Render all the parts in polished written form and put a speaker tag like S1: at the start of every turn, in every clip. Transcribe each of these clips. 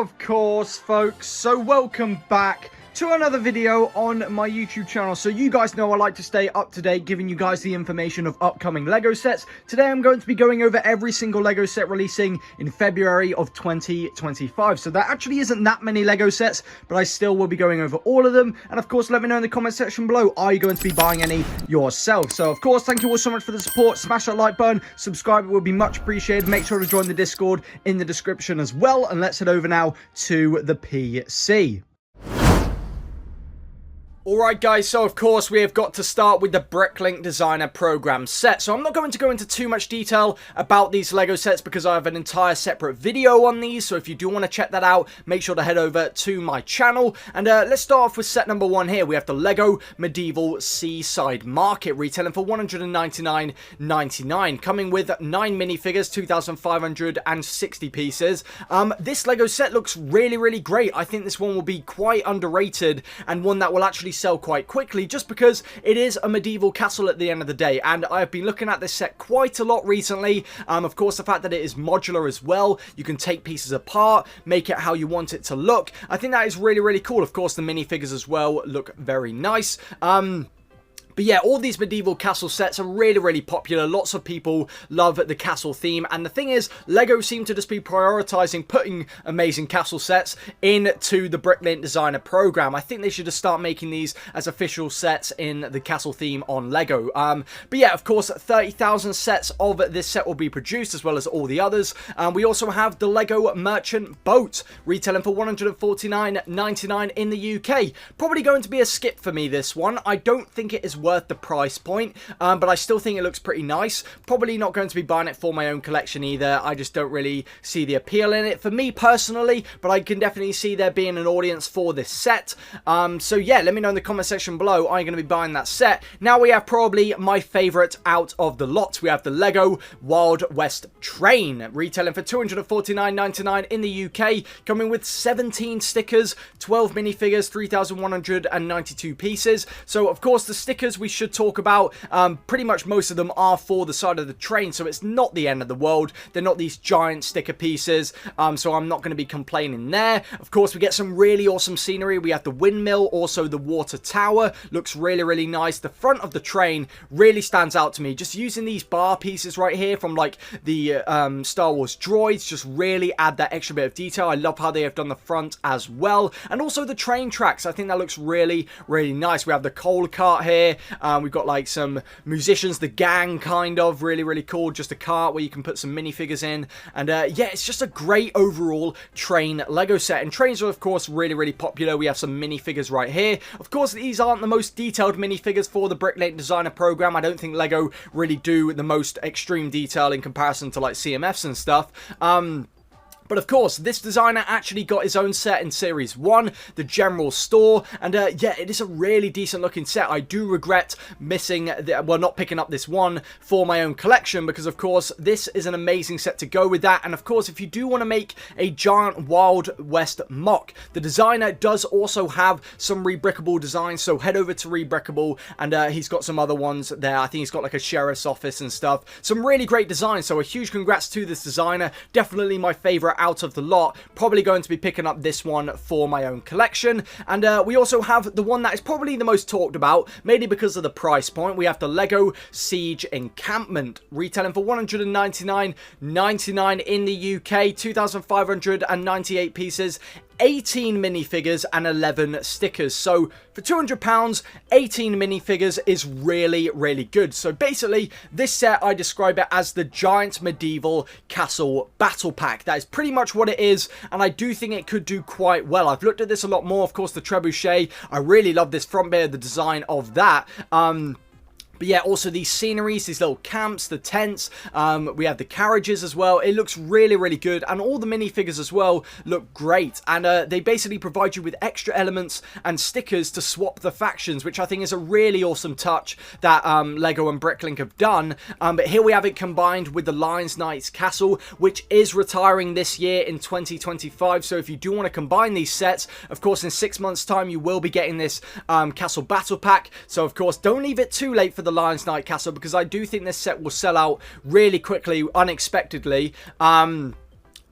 S1: Of course, folks, so welcome back to another video on my YouTube channel. So you guys know I like to stay up to date, giving you guys the information of upcoming Lego sets. Today I'm going to be going over every single Lego set releasing in February of 2025. So there actually isn't that many Lego sets, but I still will be going over all of them. And of course, let me know in the comment section below, are you going to be buying any yourself? So of course, thank you all so much for the support. Smash that like button, subscribe, it would be much appreciated. Make sure to join the Discord in the description as well. And let's head over now to the PC. Alright guys, so of course we have got to start with the Bricklink Designer Program set. So I'm not going to go into too much detail about these Lego sets because I have an entire separate video on these. So if you do want to check that out, make sure to head over to my channel. And let's start off with set number 1 here. We have the Lego Medieval Seaside Market, retailing for $199.99, coming with 9 minifigures, 2,560 pieces. This Lego set looks really great. I think this one will be quite underrated and one that will actually sell quite quickly just because it is a medieval castle at the end of the day, and I've been looking at this set quite a lot recently. Of course, the fact that it is modular as well, you can take pieces apart, make it how you want it to look. I think that is really cool. Of course, the minifigures as well look very nice. But yeah, all these medieval castle sets are really popular. Lots of people love the castle theme. And the thing is, LEGO seem to just be prioritizing putting amazing castle sets into the Bricklink Designer Program. I think they should just start making these as official sets in the castle theme on LEGO. But yeah, of course, 30,000 sets of this set will be produced, as well as all the others. We also have the LEGO Merchant Boat, retailing for $149.99 in the UK. Probably going to be a skip for me, this one. I don't think it is worth the price point, but I still think it looks pretty nice. Probably not going to be buying it for my own collection either. I just don't really see the appeal in it for me personally, but I can definitely see there being an audience for this set. So yeah, let me know in the comment section below, are you going to be buying that set? Now we have probably my favorite out of the lot. We have the Lego Wild West Train, retailing for $249.99 in the UK, coming with 17 stickers, 12 minifigures, 3,192 pieces. So of course the stickers we should talk about, pretty much most of them are for the side of the train, so it's not the end of the world. They're not these giant sticker pieces, so I'm not going to be complaining there. Of course, we get some really awesome scenery. We have the windmill, also the water tower. Looks really nice. The front of the train really stands out to me. Just using these bar pieces right here from like the Star Wars droids just really add that extra bit of detail. I love how they have done the front as well, and also the train tracks. I think that looks really nice. We have the coal cart here. We've got like some musicians, the gang, kind of really cool. Just a cart where you can put some minifigures in, and yeah, it's just a great overall train Lego set. And trains are of course really popular. We have some minifigures right here. Of course, these aren't the most detailed minifigures for the Bricklink Designer Program. I don't think Lego really do the most extreme detail in comparison to like CMFs and stuff. But of course, this designer actually got his own set in Series 1, the General Store, and yeah, it is a really decent looking set. I do regret missing, well, not picking up this one for my own collection, because of course, this is an amazing set to go with that. And of course, if you do want to make a giant Wild West mock, the designer does also have some rebrickable designs, so head over to Rebrickable, and he's got some other ones there. I think he's got like a sheriff's office and stuff. Some really great designs, so a huge congrats to this designer. Definitely my favorite out of the lot. Probably going to be picking up this one for my own collection. And we also have the one that is probably the most talked about, mainly because of the price point. We have the Lego Siege Encampment, retailing for $199.99 in the UK, 2,598 pieces, 18 minifigures and 11 stickers. So for £200, 18 minifigures is really good. So basically, this set, I describe it as the giant medieval castle battle pack. That is pretty much what it is, and I do think it could do quite well. I've looked at this a lot more. Of course, the trebuchet, I really love this front bit, the design of that. But yeah, also these sceneries, these little camps, the tents, we have the carriages as well. It looks really good, and all the minifigures as well look great. And they basically provide you with extra elements and stickers to swap the factions, which I think is a really awesome touch that LEGO and Bricklink have done. But here we have it combined with the Lions Knights Castle, which is retiring this year in 2025. So if you do want to combine these sets, of course, in 6 months' time, you will be getting this Castle Battle Pack. So of course, don't leave it too late for the Lions Knight Castle, because I do think this set will sell out really quickly, unexpectedly.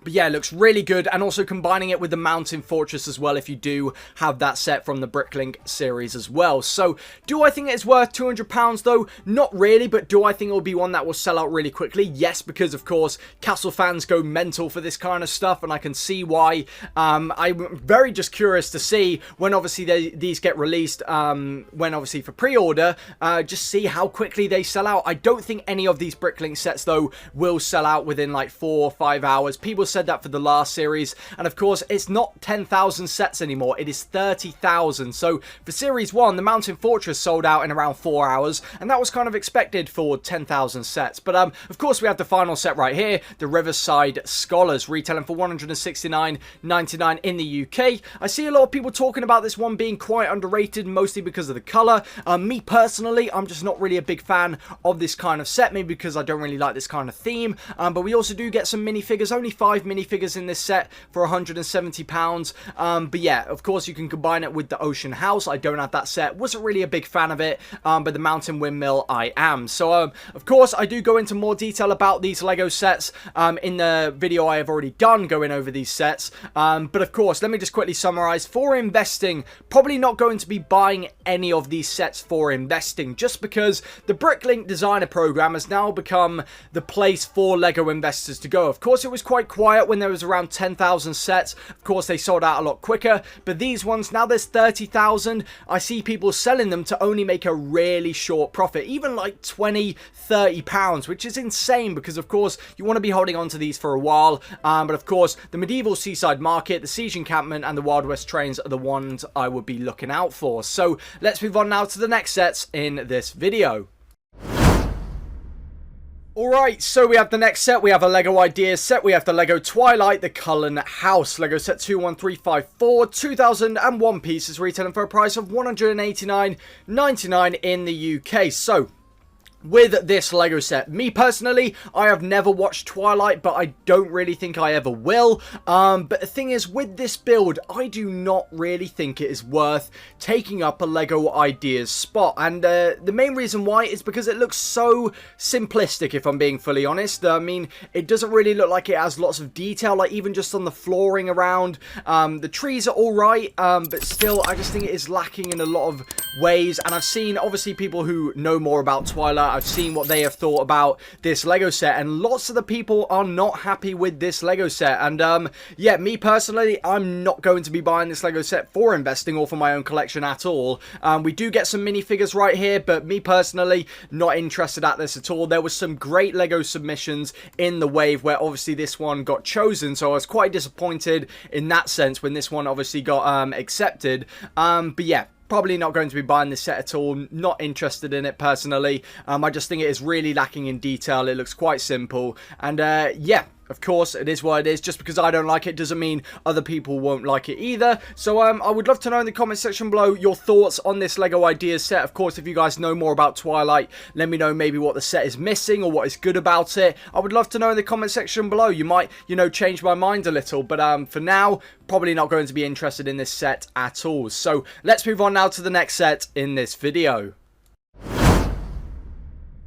S1: But yeah, it looks really good, and also combining it with the Mountain Fortress as well if you do have that set from the Bricklink series as well. So, do I think it's worth £200 though? Not really, but do I think it will be one that will sell out really quickly? Yes, because of course, Castle fans go mental for this kind of stuff, and I can see why. I'm very just curious to see when obviously these get released, when obviously for pre-order, just see how quickly they sell out. I don't think any of these Bricklink sets though will sell out within like 4 or 5 hours. People said that for the last series, and of course it's not 10,000 sets anymore, it is 30,000. So for series 1, the Mountain Fortress sold out in around 4 hours, and that was kind of expected for 10,000 sets. But of course we have the final set right here, the Riverside Scholars, retailing for £169.99 in the UK. I see a lot of people talking about this one being quite underrated, mostly because of the colour. Me personally, I'm just not really a big fan of this kind of set, maybe because I don't really like this kind of theme. But we also do get some minifigures, only 5 minifigures in this set for £170. But yeah, of course you can combine it with the Ocean House. I don't have that set, wasn't really a big fan of it, but the Mountain Windmill I am. So of course I do go into more detail about these Lego sets in the video I have already done going over these sets. But of course, let me just quickly summarize. For investing, probably not going to be buying any of these sets for investing, just because the Bricklink designer program has now become the place for Lego investors to go. Of course, it was quite quiet when there was around 10,000 sets. Of course, they sold out a lot quicker, but these ones, now there's 30,000. I see people selling them to only make a really short profit, even like 20, 30 pounds, which is insane because of course you want to be holding on to these for a while. But of course, the Medieval Seaside Market, the Siege Encampment, and the Wild West Trains are the ones I would be looking out for. So let's move on now to the next sets in this video. Alright, so we have the next set. We have a Lego Ideas set. We have the Lego Twilight, the Cullen House. Lego set 21354, 2001 pieces, retailing for a price of £189.99 in the UK. So, with this Lego set, me personally, I have never watched Twilight, but I don't really think I ever will. But the thing is, with this build, I do not really think it is worth taking up a Lego Ideas spot. And the main reason why is because it looks so simplistic, if I'm being fully honest. I mean, it doesn't really look like it has lots of detail, like even just on the flooring around. The trees are alright, but still, I just think it is lacking in a lot of ways. And I've seen, obviously, people who know more about Twilight, I've seen what they have thought about this Lego set, and lots of the people are not happy with this Lego set. And yeah, me personally, I'm not going to be buying this Lego set for investing or for my own collection at all. We do get some minifigures right here, but me personally, not interested at this at all. There was some great Lego submissions in the wave where obviously this one got chosen, so I was quite disappointed in that sense when this one obviously got accepted. But yeah, probably not going to be buying this set at all. Not interested in it personally. I just think it is really lacking in detail. It looks quite simple. And yeah, of course, it is what it is. Just because I don't like it doesn't mean other people won't like it either. So I would love to know in the comment section below your thoughts on this Lego Ideas set. Of course, if you guys know more about Twilight, let me know maybe what the set is missing or what is good about it. I would love to know in the comment section below. You might, you know, change my mind a little. But for now, probably not going to be interested in this set at all. So let's move on now to the next set in this video.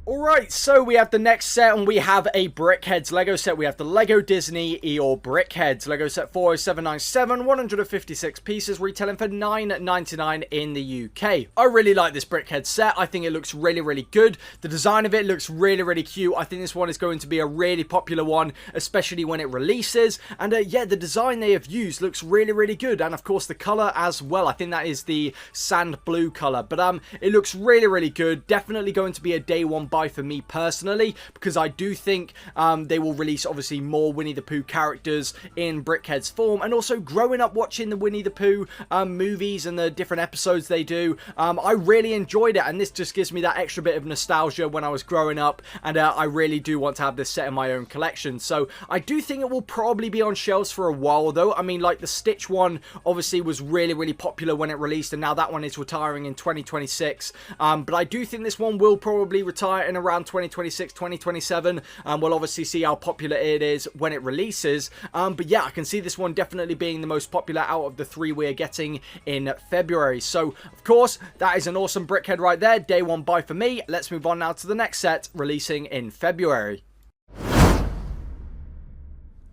S1: Alright, so we have the next set, and we have a Brickheadz Lego set. We have the Lego Disney Eeyore Brickheadz. Lego set 40797, 156 pieces, retailing for £9.99 in the UK. I really like this Brickheadz set. I think it looks really, really good. The design of it looks really, really cute. I think this one is going to be a really popular one, especially when it releases. And yeah, the design they have used looks really, really good. And of course, the colour as well. I think that is the sand blue colour. But it looks really, really good. Definitely going to be a day one buy for me personally, because I do think they will release obviously more Winnie the Pooh characters in Brickheadz form, and also growing up watching the Winnie the Pooh movies and the different episodes they do, I really enjoyed it, and this just gives me that extra bit of nostalgia when I was growing up, and I really do want to have this set in my own collection. So I do think it will probably be on shelves for a while though. I mean, like the Stitch one obviously was really, really popular when it released, and now that one is retiring in 2026, but I do think this one will probably retire in around 2026, 2027. We'll obviously see how popular it is when it releases. But yeah, I can see this one definitely being the most popular out of the three we're getting in February. So, of course, that is an awesome Brickhead right there. Day one buy for me. Let's move on now to the next set, releasing in February.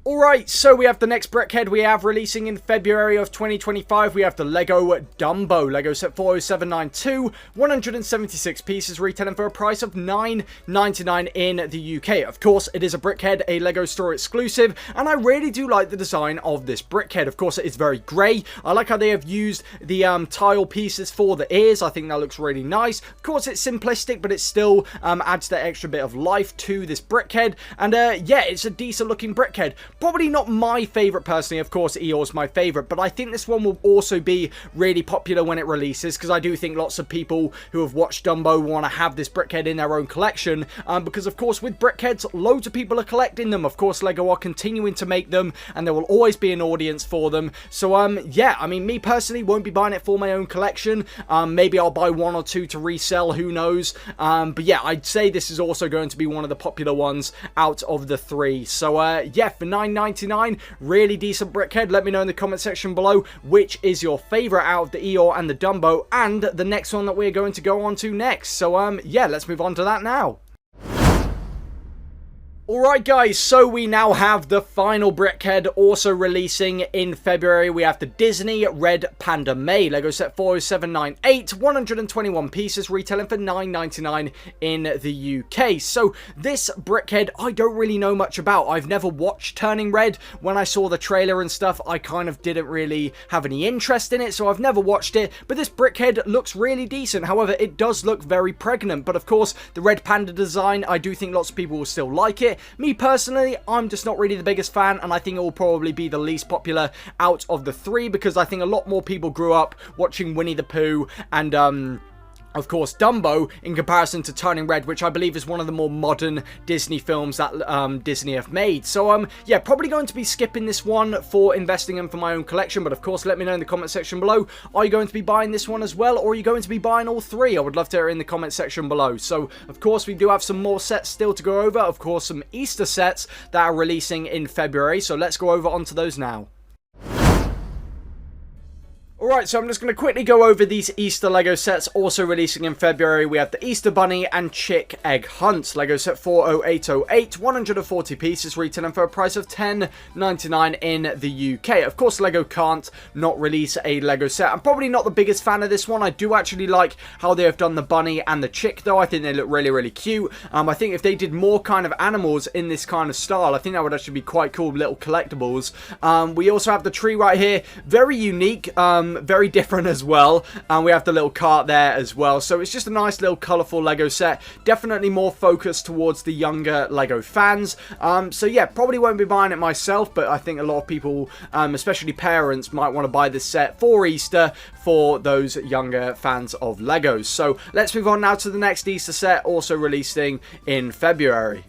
S1: Alright, so we have the next Brickhead we have releasing in February of 2025. We have the Lego Dumbo, Lego set 40792, 176 pieces, retailing for a price of $9.99 in the UK. Of course, it is a Brickhead, a Lego store exclusive, and I really do like the design of this Brickhead. Of course, it is very grey. I like how they have used the tile pieces for the ears. I think that looks really nice. Of course, it's simplistic, but it still adds that extra bit of life to this Brickhead. And yeah, it's a decent looking Brickhead. Probably not my favourite personally, of course Eeyore's my favourite, but I think this one will also be really popular when it releases, because I do think lots of people who have watched Dumbo want to have this Brickhead in their own collection, because of course with Brickheads, loads of people are collecting them. Of course Lego are continuing to make them, and there will always be an audience for them. So yeah, I mean, me personally won't be buying it for my own collection. Maybe I'll buy one or two to resell, who knows. But yeah, I'd say this is also going to be one of the popular ones out of the three. So yeah, for $9.99, really decent Brickhead. Let me know in the comment section below which is your favourite out of the Eeyore and the Dumbo, and the next one that we're going to go on to next. So yeah, let's move on to that now. Alright guys, so we now have the final Brickhead also releasing in February. We have the Disney Red Panda May, Lego set 40798, 121 pieces, retailing for $9.99 in the UK. So this Brickhead, I don't really know much about. I've never watched Turning Red. When I saw the trailer and stuff, I kind of didn't really have any interest in it, so I've never watched it. But this Brickhead looks really decent. However, it does look very pregnant. But of course, the Red Panda design, I do think lots of people will still like it. Me personally, I'm just not really the biggest fan, and I think it will probably be the least popular out of the three, because I think a lot more people grew up watching Winnie the Pooh and of course Dumbo in comparison to Turning Red, which I believe is one of the more modern Disney films that Disney have made. So yeah, probably going to be skipping this one for investing in for my own collection. But of course, let me know in the comment section below, are you going to be buying this one as well, or are you going to be buying all three? I would love to hear in the comment section below. So of course, we do have some more sets still to go over. Of course, some Easter sets that are releasing in February, so let's go over onto those now. Alright, so I'm just going to quickly go over these Easter Lego sets also releasing in February. We have the Easter Bunny and Chick Egg Hunt, Lego set 40808, 140 pieces, retailing for a price of $10.99 in the UK. Of course, Lego can't not release a Lego set. I'm probably not the biggest fan of this one. I do actually like how they have done the bunny and the chick, though. I think they look really, really cute. I think if they did more kind of animals in this kind of style, I think that would actually be quite cool, little collectibles. We also have the tree right here, very unique, very different as well, and we have the little cart there as well. So it's just a nice little colourful Lego set, definitely more focused towards the younger Lego fans. So yeah, probably won't be buying it myself, but I think a lot of people, especially parents, might want to buy this set for Easter for those younger fans of Legos. So let's move on now to the next Easter set also releasing in February.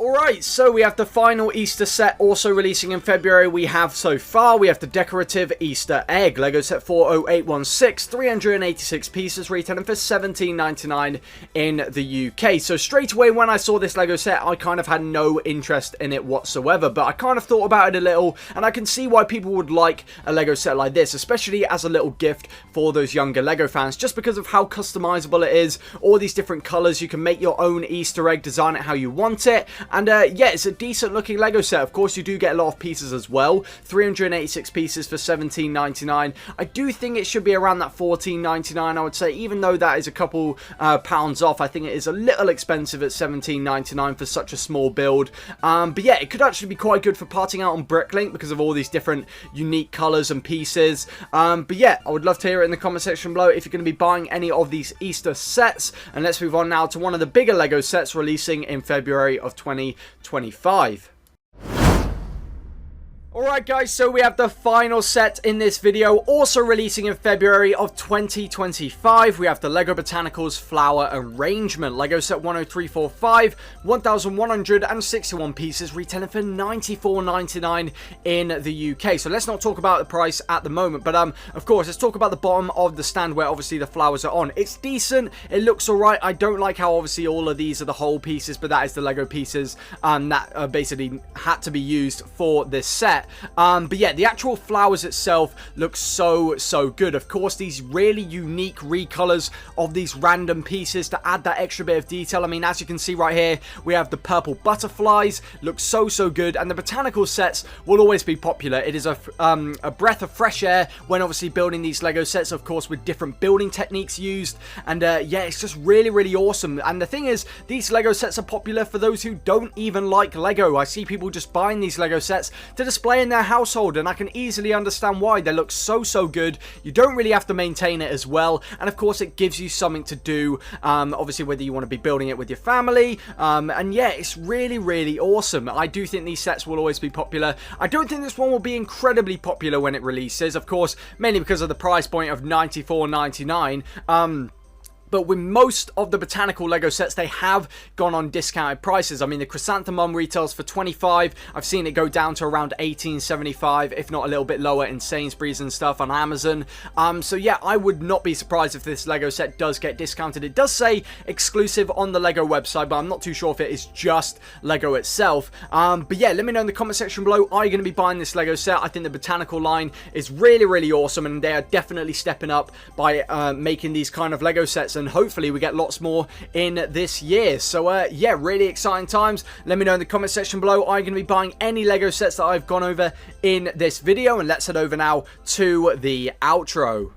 S1: Alright, so we have the final Easter set also releasing in February. We have so far, we have the Decorative Easter Egg, Lego set 40816, 386 pieces, retailing for $17.99 in the UK. So straight away when I saw this Lego set, I kind of had no interest in it whatsoever, but I kind of thought about it a little, and I can see why people would like a Lego set like this, especially as a little gift for those younger Lego fans, just because of how customizable it is, all these different colours. You can make your own Easter egg, design it how you want it. And yeah, it's a decent looking Lego set. Of course, you do get a lot of pieces as well. 386 pieces for $17.99. I do think it should be around that $14.99, I would say, even though that is a couple pounds off. I think it is a little expensive at $17.99 for such a small build. But yeah, it could actually be quite good for parting out on Bricklink because of all these different unique colours and pieces. But yeah, I would love to hear it in the comment section below if you're going to be buying any of these Easter sets. And let's move on now to one of the bigger Lego sets releasing in February of 2025. Alright guys, so we have the final set in this video, also releasing in February of 2025. We have the Lego Botanicals Flower Arrangement, Lego set 10345, 1,161 pieces, retailing for $94.99 in the UK. So let's not talk about the price at the moment, but of course, let's talk about the bottom of the stand where obviously the flowers are on. It's decent, it looks alright. I don't like how obviously all of these are the whole pieces, but that is the Lego pieces that basically had to be used for this set. set. But yeah, the actual flowers itself look so good. Of course, these really unique recolors of these random pieces to add that extra bit of detail. I mean, as you can see right here, we have the purple butterflies, looks so good, and the botanical sets will always be popular. It is a breath of fresh air when obviously building these Lego sets, of course, with different building techniques used, and yeah, it's just really awesome. And the thing is, these Lego sets are popular for those who don't even like Lego. I see people just buying these Lego sets to display in their household, and I can easily understand why. They look so good. You don't really have to maintain it as well, and of course it gives you something to do, obviously, whether you want to be building it with your family, and yeah, it's really awesome. I do think these sets will always be popular. I don't think this one will be incredibly popular when it releases, of course, mainly because of the price point of $94.99. But with most of the botanical Lego sets, they have gone on discounted prices. I mean, the chrysanthemum retails for $25. I've seen it go down to around $18.75, if not a little bit lower in Sainsbury's and stuff on Amazon. So yeah, I would not be surprised if this Lego set does get discounted. It does say exclusive on the Lego website, but I'm not too sure if it is just Lego itself. But yeah, let me know in the comment section below, are you going to be buying this Lego set? I think the botanical line is really awesome, and they are definitely stepping up by making these kind of Lego sets, and hopefully we get lots more in this year. So yeah, really exciting times. Let me know in the comment section below, are you going to be buying any Lego sets that I've gone over in this video? And let's head over now to the outro.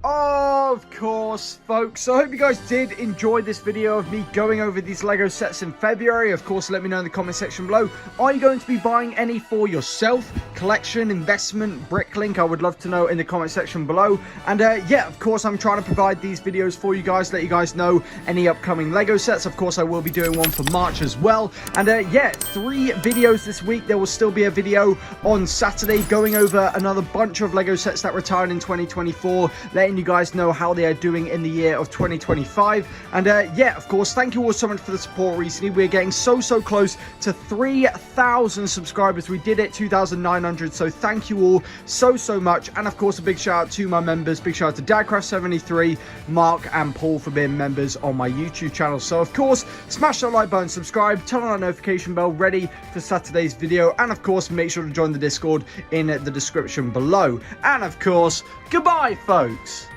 S1: Of course, folks, so I hope you guys did enjoy this video of me going over these Lego sets in February. Of course, let me know in the comment section below, are you going to be buying any for yourself? Collection, investment, Bricklink? I would love to know in the comment section below. And yeah, of course, I'm trying to provide these videos for you guys, let you guys know any upcoming Lego sets. Of course, I will be doing one for March as well. And yeah, 3 videos this week. There will still be a video on Saturday going over another bunch of Lego sets that retired in 2024, letting you guys know how they are doing in the year of 2025. And yeah, of course, thank you all so much for the support recently. We're getting so close to 3,000 subscribers. We did it 2,900, so thank you all so much. And of course, a big shout out to my members. Big shout out to Dadcraft73, Mark and Paul for being members on my YouTube channel. So of course, smash that like button, subscribe, turn on that notification bell, ready for Saturday's video, and of course, make sure to join the Discord in the description below. And of course, goodbye, folks.